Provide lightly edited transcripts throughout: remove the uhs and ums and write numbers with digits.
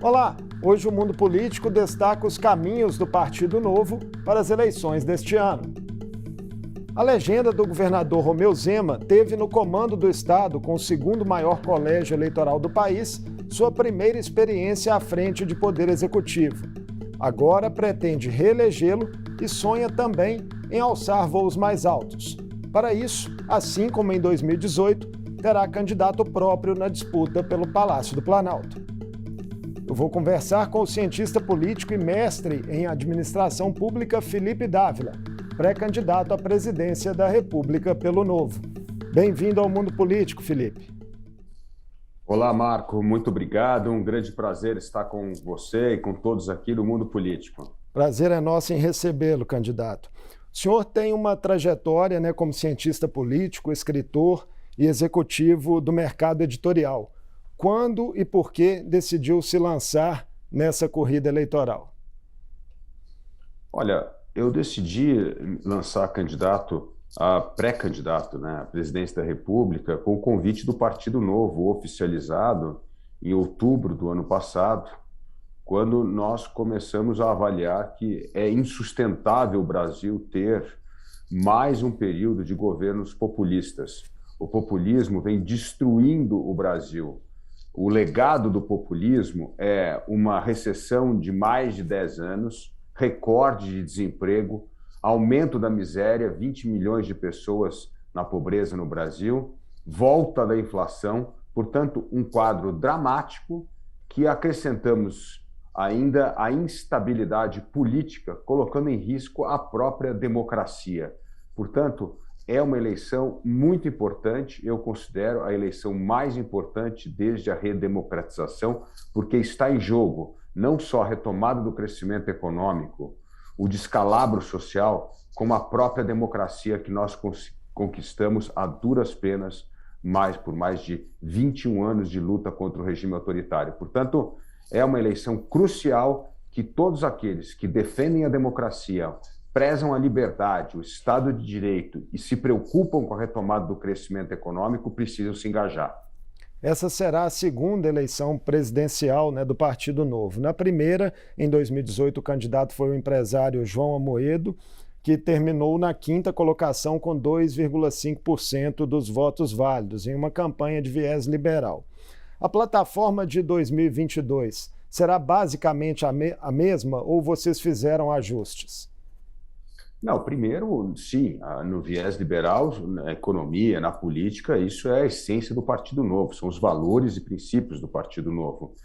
Olá! Hoje o Mundo Político destaca os caminhos do Partido Novo para as eleições deste ano. A legenda do governador Romeu Zema teve no comando do estado, com o segundo maior colégio eleitoral do país, sua primeira experiência à frente de poder executivo. Agora pretende reelegê-lo e sonha também em alçar voos mais altos. Para isso, assim como em 2018, terá candidato próprio na disputa pelo Palácio do Planalto. Eu vou conversar com o cientista político e mestre em administração pública Felipe Dávila, pré-candidato à presidência da República pelo Novo. Bem-vindo ao Mundo Político, Felipe. Olá, Marco. Muito obrigado. Um grande prazer estar com você e com todos aqui do Mundo Político. Prazer é nosso em recebê-lo, candidato. O senhor tem uma trajetória, como cientista político, escritor e executivo do mercado editorial. Quando e por que decidiu se lançar nessa corrida eleitoral? Olha, eu decidi lançar pré-candidato, à presidência da República com o convite do Partido Novo, oficializado em outubro do ano passado, quando nós começamos a avaliar que é insustentável o Brasil ter mais um período de governos populistas. O populismo vem destruindo o Brasil. O legado do populismo é uma recessão de mais de 10 anos, recorde de desemprego, aumento da miséria, 20 milhões de pessoas na pobreza no Brasil, volta da inflação, portanto, um quadro dramático que acrescentamos ainda a instabilidade política, colocando em risco a própria democracia. Portanto, é uma eleição muito importante, eu considero a eleição mais importante desde a redemocratização, porque está em jogo não só a retomada do crescimento econômico, o descalabro social, como a própria democracia que nós conquistamos a duras penas por mais de 21 anos de luta contra o regime autoritário. Portanto, é uma eleição crucial que todos aqueles que defendem a democracia, prezam a liberdade, o Estado de Direito e se preocupam com a retomada do crescimento econômico precisam se engajar. Essa será a segunda eleição presidencial do Partido Novo. Na primeira, em 2018, o candidato foi o empresário João Amoedo, que terminou na quinta colocação com 2,5% dos votos válidos, em uma campanha de viés liberal. A plataforma de 2022 será basicamente a mesma ou vocês fizeram ajustes? Não, primeiro, sim, no viés liberal, na economia, na política, isso é a essência do Partido Novo, são os valores e princípios do Partido Novo.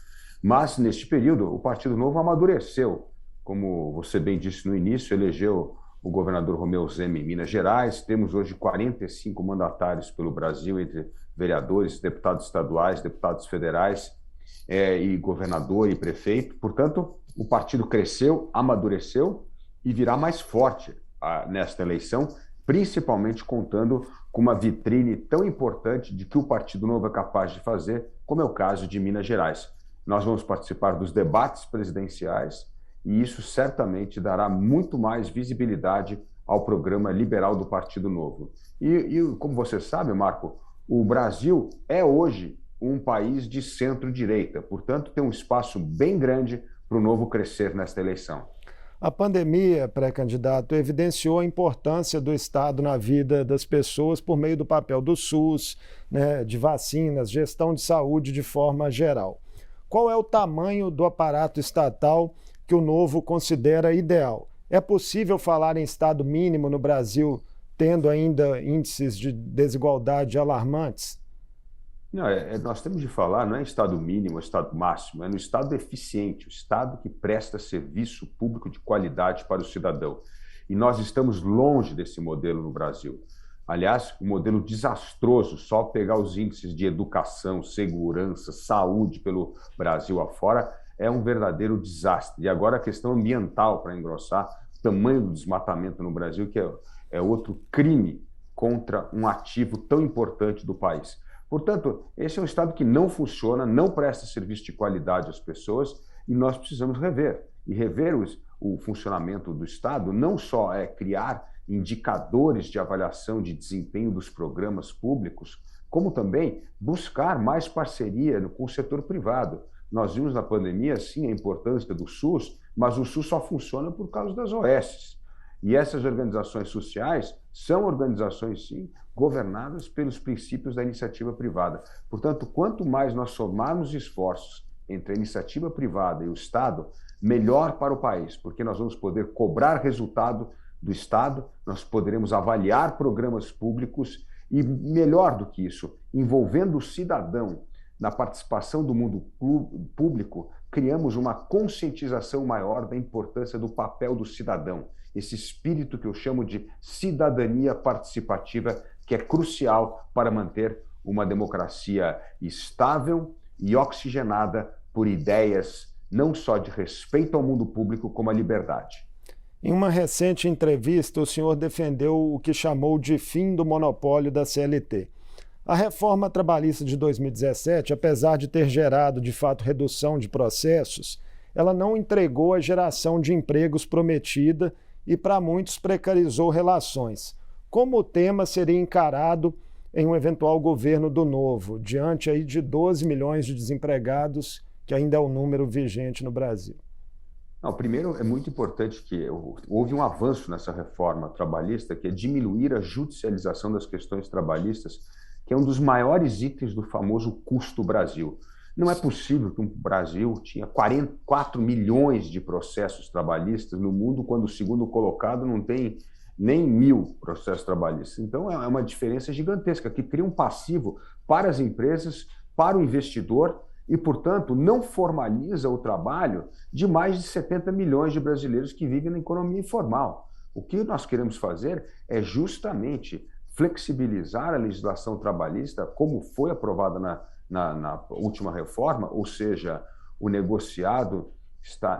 Mas, neste período, o Partido Novo amadureceu. Como você bem disse no início, elegeu o governador Romeu Zema em Minas Gerais, temos hoje 45 mandatários pelo Brasil, entre vereadores, deputados estaduais, deputados federais, e governador e prefeito. Portanto, o partido cresceu, amadureceu e virá mais forte nesta eleição, principalmente contando com uma vitrine tão importante de que o Partido Novo é capaz de fazer, como é o caso de Minas Gerais. Nós vamos participar dos debates presidenciais e isso certamente dará muito mais visibilidade ao programa liberal do Partido Novo. E como você sabe, Marco, o Brasil é hoje um país de centro-direita, portanto tem um espaço bem grande para o Novo crescer nesta eleição. A pandemia, pré-candidato, evidenciou a importância do Estado na vida das pessoas por meio do papel do SUS, de vacinas, gestão de saúde de forma geral. Qual é o tamanho do aparato estatal que o Novo considera ideal? É possível falar em Estado mínimo no Brasil, tendo ainda índices de desigualdade alarmantes? Não, nós temos de falar, não é Estado mínimo, é Estado máximo, é no Estado eficiente, o Estado que presta serviço público de qualidade para o cidadão. E nós estamos longe desse modelo no Brasil. Aliás, um modelo desastroso, só pegar os índices de educação, segurança, saúde pelo Brasil afora, é um verdadeiro desastre. E agora a questão ambiental, para engrossar, o tamanho do desmatamento no Brasil, que é outro crime contra um ativo tão importante do país. Portanto, esse é um Estado que não funciona, não presta serviço de qualidade às pessoas e nós precisamos rever. E rever o funcionamento do Estado não só é criar indicadores de avaliação de desempenho dos programas públicos, como também buscar mais parceria com o setor privado. Nós vimos na pandemia, sim, a importância do SUS, mas o SUS só funciona por causa das OSs. E essas organizações sociais são organizações, sim, governadas pelos princípios da iniciativa privada. Portanto, quanto mais nós somarmos esforços entre a iniciativa privada e o Estado, melhor para o país, porque nós vamos poder cobrar resultado do Estado, nós poderemos avaliar programas públicos e, melhor do que isso, envolvendo o cidadão na participação do mundo público, criamos uma conscientização maior da importância do papel do cidadão, esse espírito que eu chamo de cidadania participativa, que é crucial para manter uma democracia estável e oxigenada por ideias não só de respeito ao mundo público, como a liberdade. Em uma recente entrevista, o senhor defendeu o que chamou de fim do monopólio da CLT. A reforma trabalhista de 2017, apesar de ter gerado, de fato, redução de processos, ela não entregou a geração de empregos prometida e, para muitos, precarizou relações. Como o tema seria encarado em um eventual governo do Novo, diante aí de 12 milhões de desempregados, que ainda é o número vigente no Brasil? Não, primeiro, é muito importante que houve um avanço nessa reforma trabalhista, que é diminuir a judicialização das questões trabalhistas, que é um dos maiores itens do famoso custo Brasil. Não é possível que um Brasil tinha 44 milhões de processos trabalhistas no mundo, quando o segundo colocado não tem nem 1.000 processos trabalhistas. Então, é uma diferença gigantesca, que cria um passivo para as empresas, para o investidor e, portanto, não formaliza o trabalho de mais de 70 milhões de brasileiros que vivem na economia informal. O que nós queremos fazer é justamente flexibilizar a legislação trabalhista, como foi aprovada na última reforma, ou seja, o negociado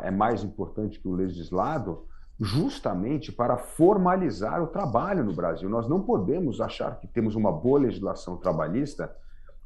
é mais importante que o legislado, justamente para formalizar o trabalho no Brasil. Nós não podemos achar que temos uma boa legislação trabalhista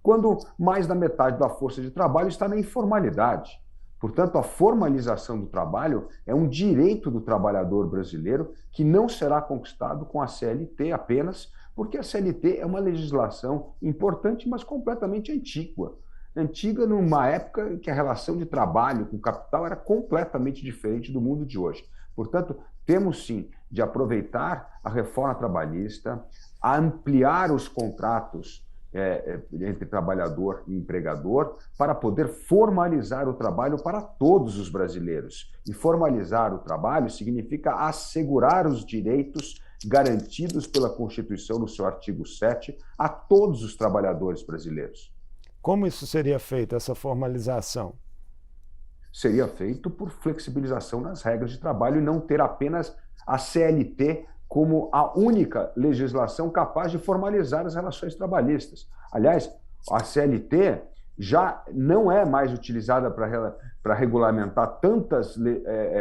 quando mais da metade da força de trabalho está na informalidade. Portanto, a formalização do trabalho é um direito do trabalhador brasileiro que não será conquistado com a CLT apenas, porque a CLT é uma legislação importante, mas completamente antiga. Antiga numa época em que a relação de trabalho com o capital era completamente diferente do mundo de hoje. Portanto, temos sim de aproveitar a reforma trabalhista, a ampliar os contratos entre trabalhador e empregador para poder formalizar o trabalho para todos os brasileiros. E formalizar o trabalho significa assegurar os direitos garantidos pela Constituição no seu artigo 7 a todos os trabalhadores brasileiros. Como isso seria feito, essa formalização? Seria feito por flexibilização nas regras de trabalho e não ter apenas a CLT como a única legislação capaz de formalizar as relações trabalhistas. Aliás, a CLT já não é mais utilizada para regulamentar tantas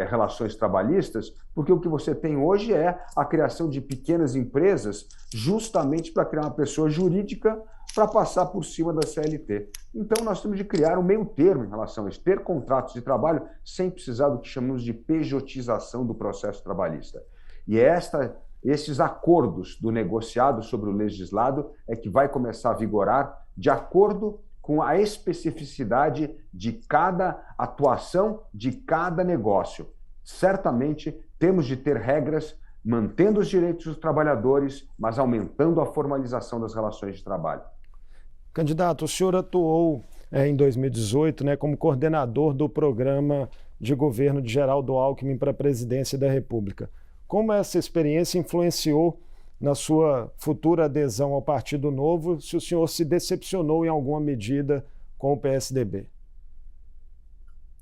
relações trabalhistas, porque o que você tem hoje é a criação de pequenas empresas justamente para criar uma pessoa jurídica para passar por cima da CLT. Então, nós temos de criar um meio termo em relação a isso, ter contratos de trabalho sem precisar do que chamamos de pejotização do processo trabalhista. E esses acordos do negociado sobre o legislado é que vai começar a vigorar de acordo com a especificidade de cada atuação, de cada negócio. Certamente temos de ter regras mantendo os direitos dos trabalhadores, mas aumentando a formalização das relações de trabalho. Candidato, o senhor atuou em 2018 como coordenador do programa de governo de Geraldo Alckmin para a presidência da República. Como essa experiência influenciou na sua futura adesão ao Partido Novo, se o senhor se decepcionou em alguma medida com o PSDB?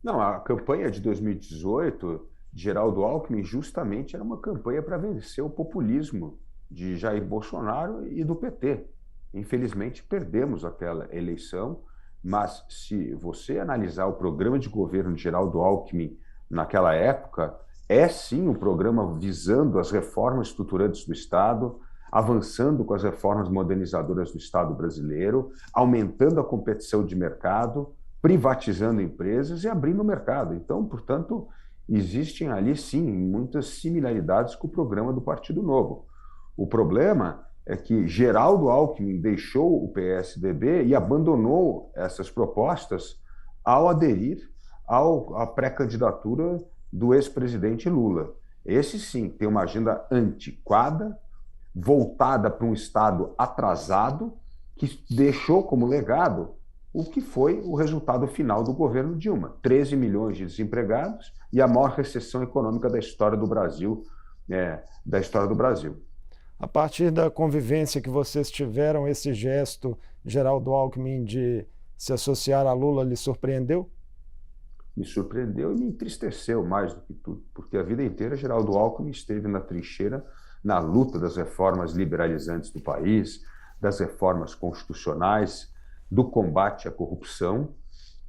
Não, a campanha de 2018 de Geraldo Alckmin justamente era uma campanha para vencer o populismo de Jair Bolsonaro e do PT. Infelizmente, perdemos aquela eleição, mas se você analisar o programa de governo de Geraldo Alckmin naquela época, é sim um programa visando as reformas estruturantes do Estado, avançando com as reformas modernizadoras do Estado brasileiro, aumentando a competição de mercado, privatizando empresas e abrindo o mercado. Então, portanto, existem ali sim muitas similaridades com o programa do Partido Novo. O problema é que Geraldo Alckmin deixou o PSDB e abandonou essas propostas ao aderir à pré-candidatura do ex-presidente Lula. Esse sim tem uma agenda antiquada, voltada para um Estado atrasado, que deixou como legado o que foi o resultado final do governo Dilma: 13 milhões de desempregados e a maior recessão econômica da história do Brasil, A partir da convivência que vocês tiveram, esse gesto, Geraldo Alckmin, de se associar a Lula, lhe surpreendeu? Me surpreendeu e me entristeceu mais do que tudo, porque a vida inteira Geraldo Alckmin esteve na trincheira, na luta das reformas liberalizantes do país, das reformas constitucionais, do combate à corrupção,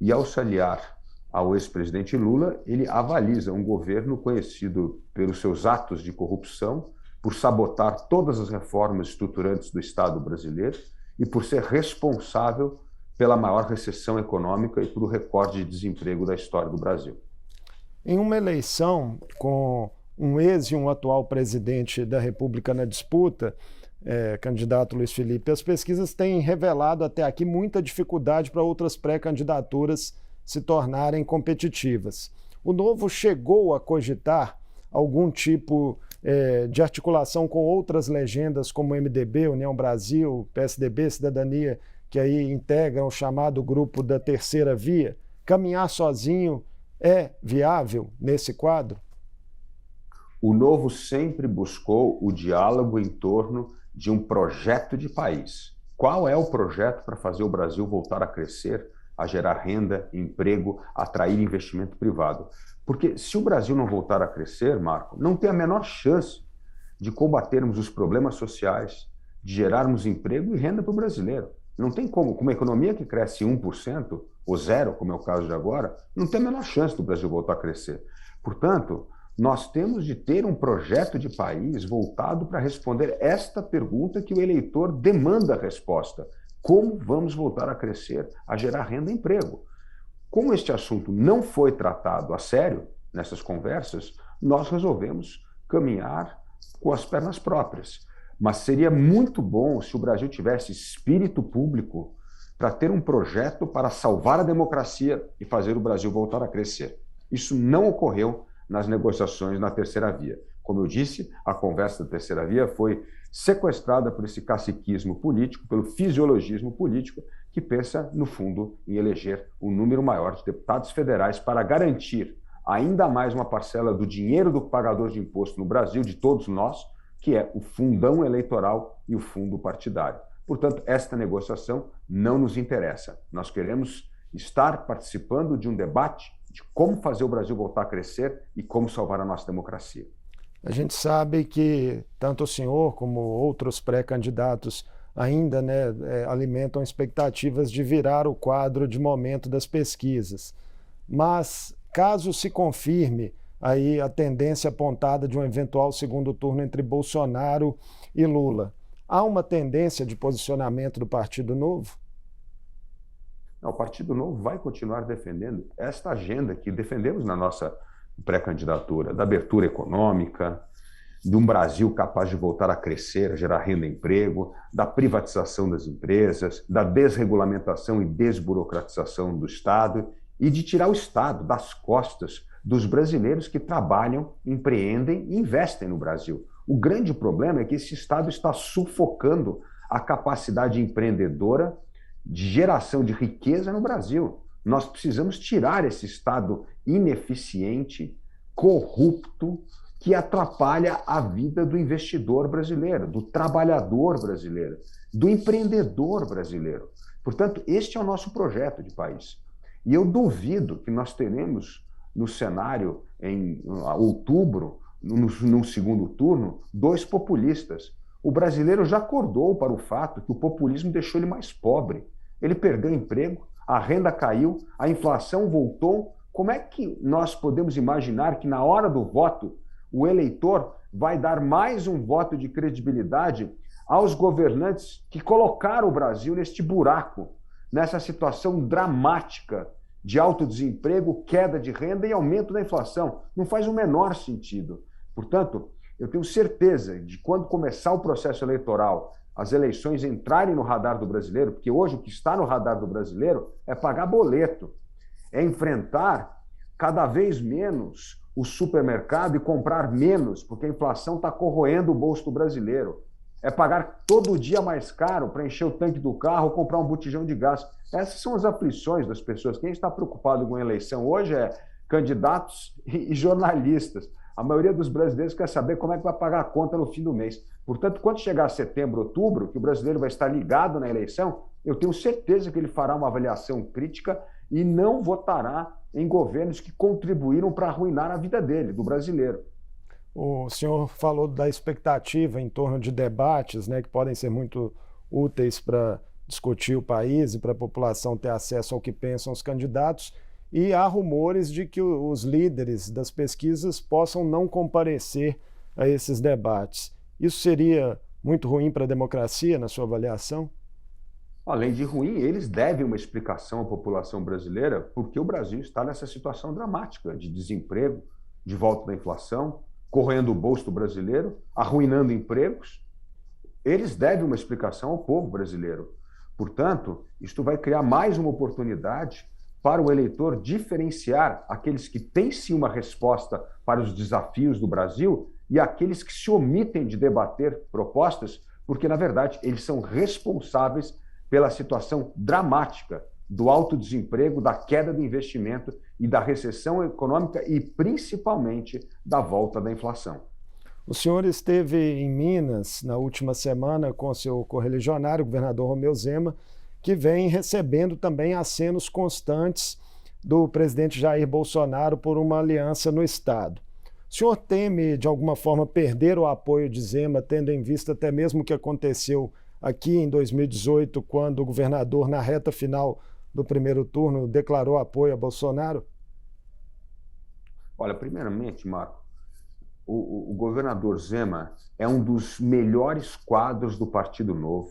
e ao se aliar ao ex-presidente Lula, ele avaliza um governo conhecido pelos seus atos de corrupção, por sabotar todas as reformas estruturantes do Estado brasileiro e por ser responsável pela maior recessão econômica e pelo recorde de desemprego da história do Brasil. Em uma eleição com um ex e um atual presidente da República na disputa, candidato Luiz Felipe, as pesquisas têm revelado até aqui muita dificuldade para outras pré-candidaturas se tornarem competitivas. O Novo chegou a cogitar algum tipo de articulação com outras legendas como MDB, União Brasil, PSDB, Cidadania, que aí integram o chamado grupo da terceira via? Caminhar sozinho é viável nesse quadro? O Novo sempre buscou o diálogo em torno de um projeto de país. Qual é o projeto para fazer o Brasil voltar a crescer, a gerar renda, emprego, atrair investimento privado? Porque se o Brasil não voltar a crescer, Marco, não tem a menor chance de combatermos os problemas sociais, de gerarmos emprego e renda para o brasileiro. Não tem como, com uma economia que cresce 1% ou zero, como é o caso de agora, não tem a menor chance do Brasil voltar a crescer. Portanto, nós temos de ter um projeto de país voltado para responder esta pergunta que o eleitor demanda a resposta: como vamos voltar a crescer, a gerar renda e emprego? Como este assunto não foi tratado a sério nessas conversas, nós resolvemos caminhar com as pernas próprias. Mas seria muito bom se o Brasil tivesse espírito público para ter um projeto para salvar a democracia e fazer o Brasil voltar a crescer. Isso não ocorreu nas negociações na terceira via. Como eu disse, a conversa da terceira via foi sequestrada por esse caciquismo político, pelo fisiologismo político, que pensa, no fundo, em eleger um número maior de deputados federais para garantir ainda mais uma parcela do dinheiro do pagador de imposto no Brasil, de todos nós, que é o fundão eleitoral e o fundo partidário. Portanto, esta negociação não nos interessa. Nós queremos estar participando de um debate de como fazer o Brasil voltar a crescer e como salvar a nossa democracia. A gente sabe que tanto o senhor como outros pré-candidatos ainda alimentam expectativas de virar o quadro de momento das pesquisas. Mas, caso se confirme aí a tendência apontada de um eventual segundo turno entre Bolsonaro e Lula, há uma tendência de posicionamento do Partido Novo? Não, o Partido Novo vai continuar defendendo esta agenda que defendemos na nossa pré-candidatura, da abertura econômica, de um Brasil capaz de voltar a crescer, a gerar renda e emprego, da privatização das empresas, da desregulamentação e desburocratização do Estado e de tirar o Estado das costas dos brasileiros que trabalham, empreendem e investem no Brasil. O grande problema é que esse Estado está sufocando a capacidade empreendedora de geração de riqueza no Brasil. Nós precisamos tirar esse Estado ineficiente, corrupto, que atrapalha a vida do investidor brasileiro, do trabalhador brasileiro, do empreendedor brasileiro. Portanto, este é o nosso projeto de país. E eu duvido que nós teremos no cenário, em outubro, no segundo turno, dois populistas. O brasileiro já acordou para o fato que o populismo deixou ele mais pobre. Ele perdeu emprego, a renda caiu, a inflação voltou. Como é que nós podemos imaginar que na hora do voto o eleitor vai dar mais um voto de credibilidade aos governantes que colocaram o Brasil neste buraco, nessa situação dramática de alto desemprego, queda de renda e aumento da inflação? Não faz o menor sentido. Portanto, eu tenho certeza de quando começar o processo eleitoral, as eleições entrarem no radar do brasileiro, porque hoje o que está no radar do brasileiro é pagar boleto, é enfrentar cada vez menos o supermercado e comprar menos, porque a inflação está corroendo o bolso do brasileiro. É pagar todo dia mais caro para encher o tanque do carro ou comprar um botijão de gás. Essas são as aflições das pessoas. Quem está preocupado com a eleição hoje é candidatos e jornalistas. A maioria dos brasileiros quer saber como é que vai pagar a conta no fim do mês. Portanto, quando chegar setembro, outubro, que o brasileiro vai estar ligado na eleição, eu tenho certeza que ele fará uma avaliação crítica e não votará em governos que contribuíram para arruinar a vida dele, do brasileiro. O senhor falou da expectativa em torno de debates, né, que podem ser muito úteis para discutir o país e para a população ter acesso ao que pensam os candidatos, e há rumores de que os líderes das pesquisas possam não comparecer a esses debates. Isso seria muito ruim para a democracia, na sua avaliação? Além de ruim, eles devem uma explicação à população brasileira porque o Brasil está nessa situação dramática de desemprego, de volta da inflação, corroendo o bolso do brasileiro, arruinando empregos. Eles devem uma explicação ao povo brasileiro. Portanto, isto vai criar mais uma oportunidade para o eleitor diferenciar aqueles que têm sim uma resposta para os desafios do Brasil e aqueles que se omitem de debater propostas, porque, na verdade, eles são responsáveis pela situação dramática do alto desemprego, da queda do investimento e da recessão econômica e, principalmente, da volta da inflação. O senhor esteve em Minas na última semana com seu correligionário, o governador Romeu Zema, que vem recebendo também acenos constantes do presidente Jair Bolsonaro por uma aliança no Estado. O senhor teme, de alguma forma, perder o apoio de Zema, tendo em vista até mesmo o que aconteceu aqui em 2018, quando o governador, na reta final do primeiro turno, declarou apoio a Bolsonaro? Olha, primeiramente, Marco, o governador Zema é um dos melhores quadros do Partido Novo.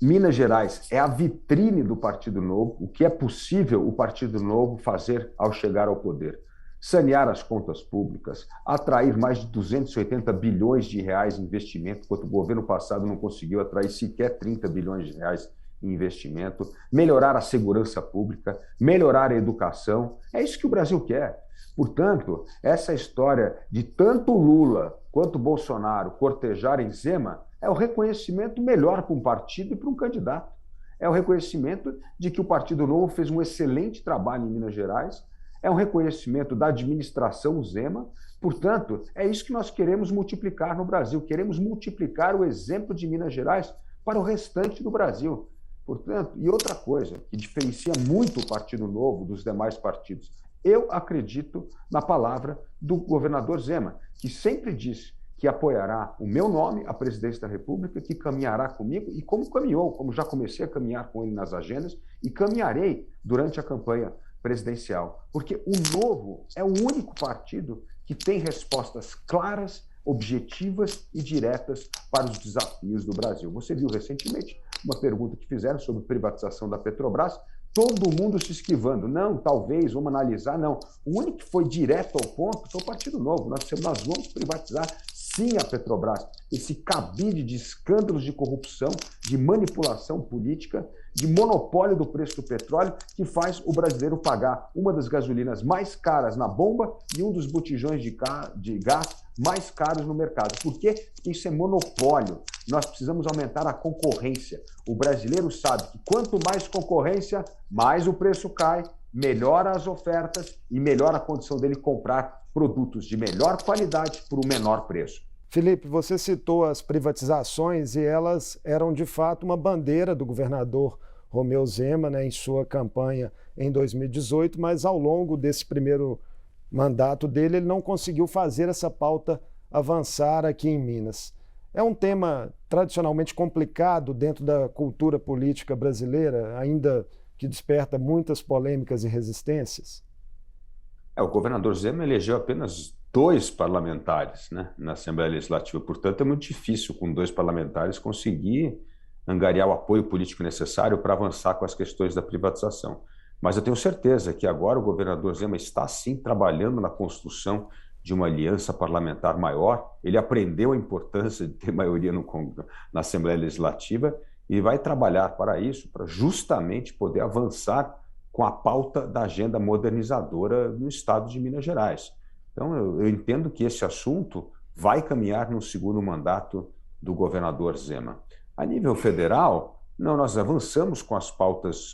Minas Gerais é a vitrine do Partido Novo, o que é possível o Partido Novo fazer ao chegar ao poder. Sanear as contas públicas, atrair mais de 280 bilhões de reais em investimento, enquanto o governo passado não conseguiu atrair sequer 30 bilhões de reais em investimento, melhorar a segurança pública, melhorar a educação. É isso que o Brasil quer. Portanto, essa história de tanto Lula quanto Bolsonaro cortejarem Zema é o reconhecimento melhor para um partido e para um candidato. É o reconhecimento de que o Partido Novo fez um excelente trabalho em Minas Gerais, é um reconhecimento da administração Zema. Portanto, é isso que nós queremos multiplicar no Brasil. Queremos multiplicar o exemplo de Minas Gerais para o restante do Brasil. Portanto, e outra coisa que diferencia muito o Partido Novo dos demais partidos, eu acredito na palavra do governador Zema, que sempre disse que apoiará o meu nome à presidência da República, que caminhará comigo, e como caminhou, como já comecei a caminhar com ele nas agendas, e caminharei durante a campanha presidencial. Porque o Novo é o único partido que tem respostas claras, objetivas e diretas para os desafios do Brasil. Você viu recentemente uma pergunta que fizeram sobre privatização da Petrobras, todo mundo se esquivando. Não, talvez, vamos analisar, não. O único que foi direto ao ponto foi o Partido Novo. Nós vamos privatizar, sim, a Petrobras. Esse cabide de escândalos de corrupção, de manipulação política, de monopólio do preço do petróleo, que faz o brasileiro pagar uma das gasolinas mais caras na bomba e um dos botijões de gás mais caros no mercado. Por quê? Porque isso é monopólio. Nós precisamos aumentar a concorrência. O brasileiro sabe que quanto mais concorrência, mais o preço cai, melhora as ofertas e melhora a condição dele comprar produtos de melhor qualidade por um menor preço. Felipe, você citou as privatizações e elas eram de fato uma bandeira do governador Romeu Zema, né, em sua campanha em 2018, mas ao longo desse primeiro mandato dele, ele não conseguiu fazer essa pauta avançar aqui em Minas. É um tema tradicionalmente complicado dentro da cultura política brasileira, ainda que desperta muitas polêmicas e resistências? O governador Zema elegeu apenas 2 parlamentares, né, na Assembleia Legislativa. Portanto, é muito difícil, com 2 parlamentares, conseguir angariar o apoio político necessário para avançar com as questões da privatização. Mas eu tenho certeza que agora o governador Zema está, sim, trabalhando na construção de uma aliança parlamentar maior. Ele aprendeu a importância de ter maioria na Assembleia Legislativa e vai trabalhar para isso, para justamente poder avançar com a pauta da agenda modernizadora no estado de Minas Gerais. Então, eu entendo que esse assunto vai caminhar no segundo mandato do governador Zema. A nível federal, não, nós avançamos com as pautas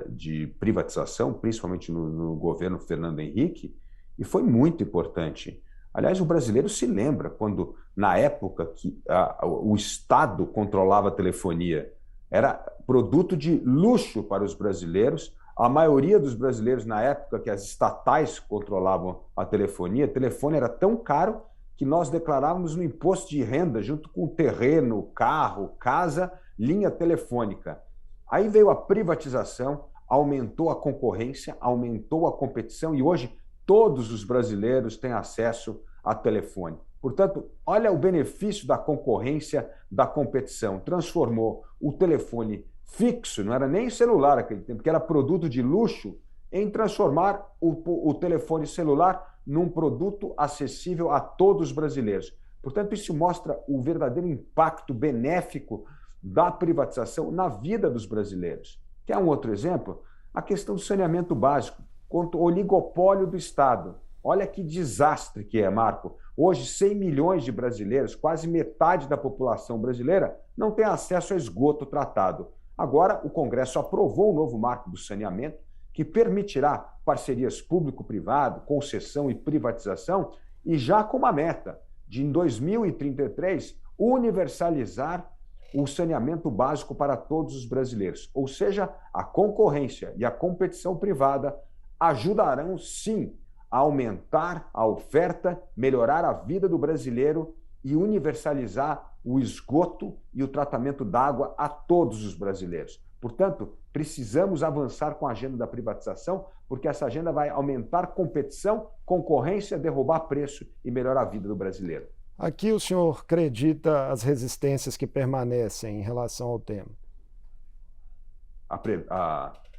de privatização, principalmente no governo Fernando Henrique, e foi muito importante. Aliás, o brasileiro se lembra quando, na época que o Estado controlava a telefonia, era produto de luxo para os brasileiros. A maioria dos brasileiros, na época que as estatais controlavam a telefonia, o telefone era tão caro que nós declarávamos no imposto de renda, junto com terreno, carro, casa, linha telefônica. Aí veio a privatização, aumentou a concorrência, aumentou a competição e hoje todos os brasileiros têm acesso a telefone. Portanto, olha o benefício da concorrência, da competição. Transformou o telefone fixo, não era nem celular naquele tempo, que era produto de luxo, em transformar o telefone celular num produto acessível a todos os brasileiros. Portanto, isso mostra o verdadeiro impacto benéfico da privatização na vida dos brasileiros. Quer um outro exemplo? A questão do saneamento básico, contra o oligopólio do Estado. Olha que desastre que é, Marco. Hoje, 100 milhões de brasileiros, quase metade da população brasileira, não tem acesso a esgoto tratado. Agora, o Congresso aprovou o novo marco do saneamento, que permitirá parcerias público-privado, concessão e privatização, e já com uma meta de, em 2033, universalizar o saneamento básico para todos os brasileiros. Ou seja, a concorrência e a competição privada ajudarão, sim, a aumentar a oferta, melhorar a vida do brasileiro e universalizar o esgoto e o tratamento d'água a todos os brasileiros. Portanto, precisamos avançar com a agenda da privatização, porque essa agenda vai aumentar competição, concorrência, derrubar preço e melhorar a vida do brasileiro. Aqui o senhor acredita as resistências que permanecem em relação ao tema?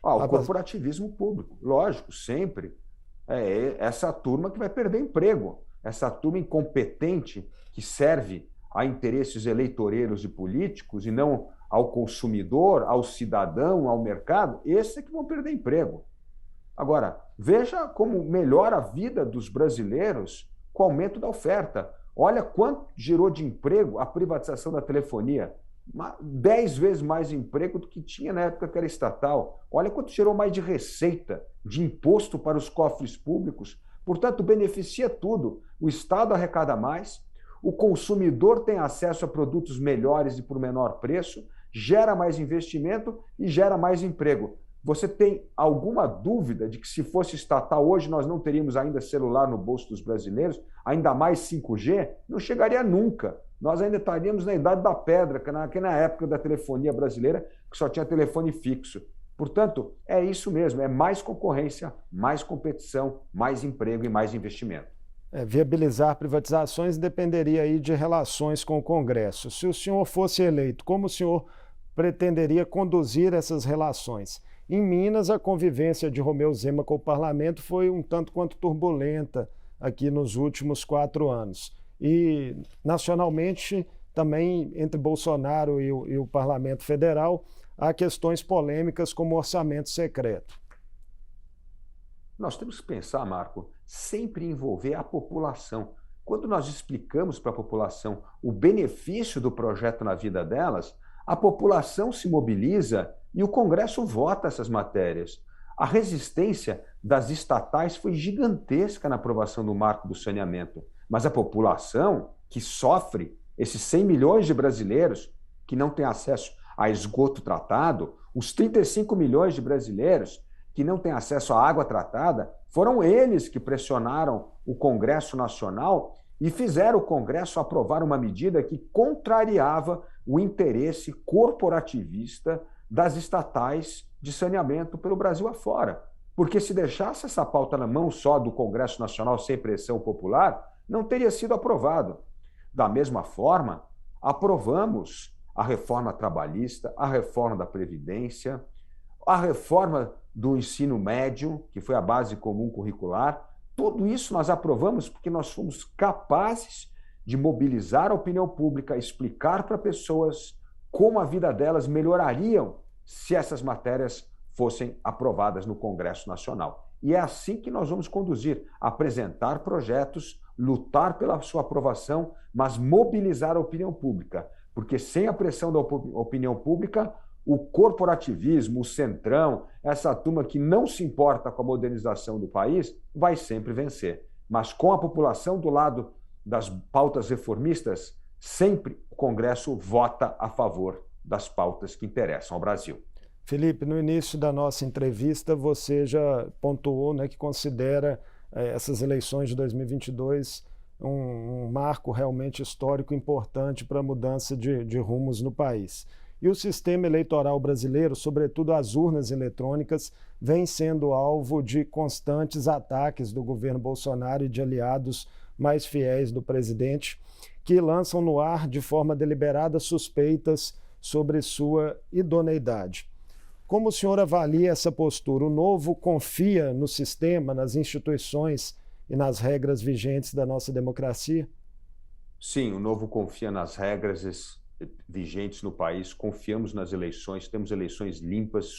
O corporativismo público, lógico, sempre. É essa turma que vai perder emprego, essa turma incompetente que serve a interesses eleitoreiros e políticos e não ao consumidor, ao cidadão, ao mercado, esses é que vão perder emprego. Agora, veja como melhora a vida dos brasileiros com o aumento da oferta. Olha quanto gerou de emprego a privatização da telefonia. 10 vezes mais emprego do que tinha na época que era estatal. Olha quanto gerou mais de receita, de imposto para os cofres públicos. Portanto, beneficia tudo. O Estado arrecada mais, o consumidor tem acesso a produtos melhores e por menor preço, gera mais investimento e gera mais emprego. Você tem alguma dúvida de que se fosse estatal hoje nós não teríamos ainda celular no bolso dos brasileiros, ainda mais 5G? Não chegaria nunca. Nós ainda estaríamos na idade da pedra, que na época da telefonia brasileira, que só tinha telefone fixo. Portanto, é isso mesmo, é mais concorrência, mais competição, mais emprego e mais investimento. Viabilizar privatizações dependeria aí de relações com o Congresso. Se o senhor fosse eleito, como o senhor pretenderia conduzir essas relações? Em Minas, a convivência de Romeu Zema com o parlamento foi um tanto quanto turbulenta aqui nos últimos 4 anos. E, nacionalmente, também entre Bolsonaro e o Parlamento Federal, há questões polêmicas como orçamento secreto. Nós temos que pensar, Marco, sempre envolver a população. Quando nós explicamos para a população o benefício do projeto na vida delas, a população se mobiliza e o Congresso vota essas matérias. A resistência das estatais foi gigantesca na aprovação do marco do saneamento, mas a população que sofre, esses 100 milhões de brasileiros que não têm acesso a esgoto tratado, os 35 milhões de brasileiros que não têm acesso à água tratada, foram eles que pressionaram o Congresso Nacional e fizeram o Congresso aprovar uma medida que contrariava o interesse corporativista das estatais de saneamento pelo Brasil afora. Porque se deixasse essa pauta na mão só do Congresso Nacional sem pressão popular, não teria sido aprovado. Da mesma forma, aprovamos a reforma trabalhista, a reforma da Previdência, a reforma do ensino médio, que foi a base comum curricular. Tudo isso nós aprovamos porque nós fomos capazes de mobilizar a opinião pública, explicar para pessoas como a vida delas melhorariam se essas matérias fossem aprovadas no Congresso Nacional. E é assim que nós vamos conduzir, apresentar projetos, lutar pela sua aprovação, mas mobilizar a opinião pública, porque sem a pressão da opinião pública, o corporativismo, o centrão, essa turma que não se importa com a modernização do país, vai sempre vencer. Mas com a população do lado das pautas reformistas, sempre o Congresso vota a favor das pautas que interessam ao Brasil. Felipe, no início da nossa entrevista, você já pontuou, né, que considera essas eleições de 2022 um marco realmente histórico importante para a mudança de rumos no país. E o sistema eleitoral brasileiro, sobretudo as urnas eletrônicas, vem sendo alvo de constantes ataques do governo Bolsonaro e de aliados mais fiéis do presidente, que lançam no ar de forma deliberada suspeitas sobre sua idoneidade. Como o senhor avalia essa postura? O Novo confia no sistema, nas instituições e nas regras vigentes da nossa democracia? Sim, o Novo confia nas regras vigentes no país, confiamos nas eleições, temos eleições limpas,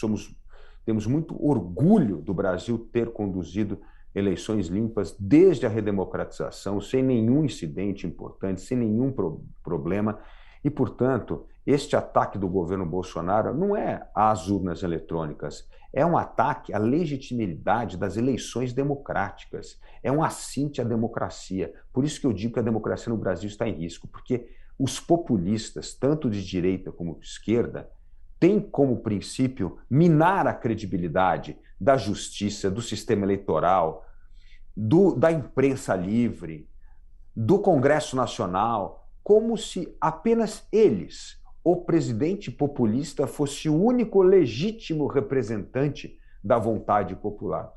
temos muito orgulho do Brasil ter conduzido eleições limpas desde a redemocratização, sem nenhum incidente importante, sem nenhum problema. E, portanto, este ataque do governo Bolsonaro não é às urnas eletrônicas, é um ataque à legitimidade das eleições democráticas, é um assinte à democracia. Por isso que eu digo que a democracia no Brasil está em risco, porque os populistas, tanto de direita como de esquerda, têm como princípio minar a credibilidade da justiça, do sistema eleitoral, da imprensa livre, do Congresso Nacional, como se apenas eles, o presidente populista, fosse o único legítimo representante da vontade popular.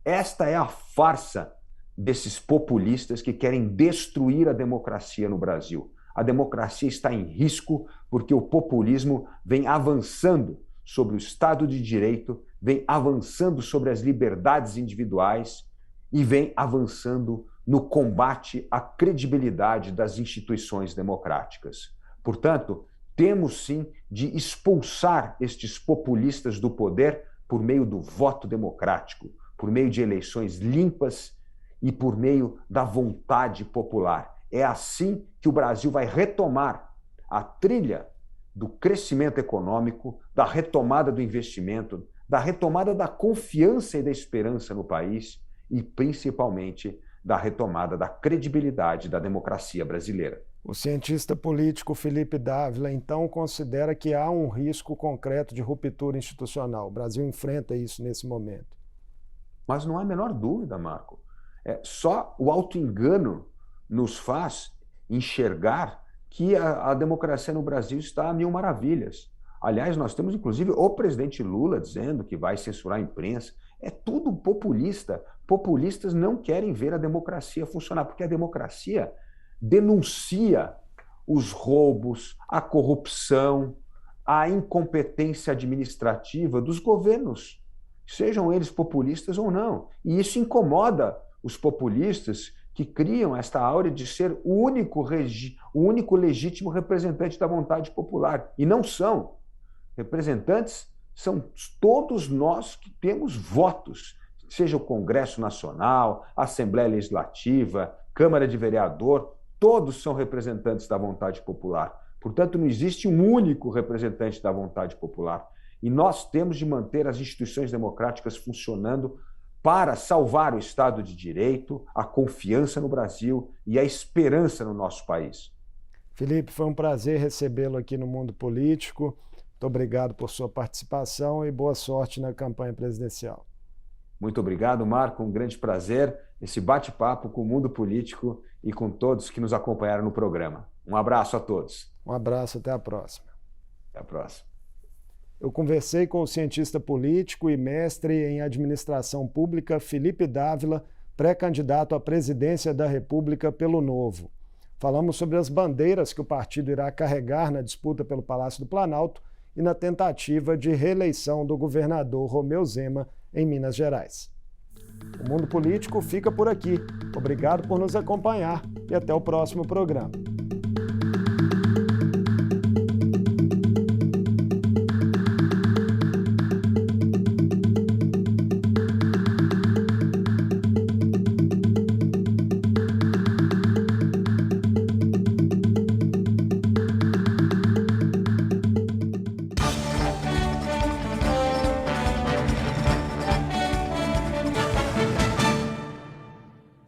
Esta é a farsa desses populistas que querem destruir a democracia no Brasil. A democracia está em risco porque o populismo vem avançando sobre o Estado de Direito, vem avançando sobre as liberdades individuais e vem avançando no combate à credibilidade das instituições democráticas. Portanto, temos sim de expulsar estes populistas do poder por meio do voto democrático, por meio de eleições limpas e por meio da vontade popular. É assim que o Brasil vai retomar a trilha do crescimento econômico, da retomada do investimento, da retomada da confiança e da esperança no país e, principalmente, da retomada da credibilidade da democracia brasileira. O cientista político Felipe Dávila, então, considera que há um risco concreto de ruptura institucional. O Brasil enfrenta isso nesse momento. Mas não há a menor dúvida, Marco. Só o auto-engano nos faz enxergar que a democracia no Brasil está a mil maravilhas. Aliás, nós temos, inclusive, o presidente Lula dizendo que vai censurar a imprensa. É tudo populista. Populistas não querem ver a democracia funcionar, porque a democracia denuncia os roubos, a corrupção, a incompetência administrativa dos governos, sejam eles populistas ou não. E isso incomoda os populistas que criam esta áurea de ser o único legítimo representante da vontade popular. E não são. Representantes são todos nós que temos votos, seja o Congresso Nacional, Assembleia Legislativa, Câmara de Vereador, todos são representantes da vontade popular. Portanto, não existe um único representante da vontade popular. E nós temos de manter as instituições democráticas funcionando para salvar o Estado de Direito, a confiança no Brasil e a esperança no nosso país. Felipe, foi um prazer recebê-lo aqui no Mundo Político. Muito obrigado por sua participação e boa sorte na campanha presidencial. Muito obrigado, Marco. Um grande prazer esse bate-papo com o Mundo Político e com todos que nos acompanharam no programa. Um abraço a todos. Um abraço, até a próxima. Até a próxima. Eu conversei com o cientista político e mestre em administração pública Felipe Dávila, pré-candidato à presidência da República pelo Novo. Falamos sobre as bandeiras que o partido irá carregar na disputa pelo Palácio do Planalto e na tentativa de reeleição do governador Romeu Zema em Minas Gerais. O Mundo Político fica por aqui. Obrigado por nos acompanhar e até o próximo programa.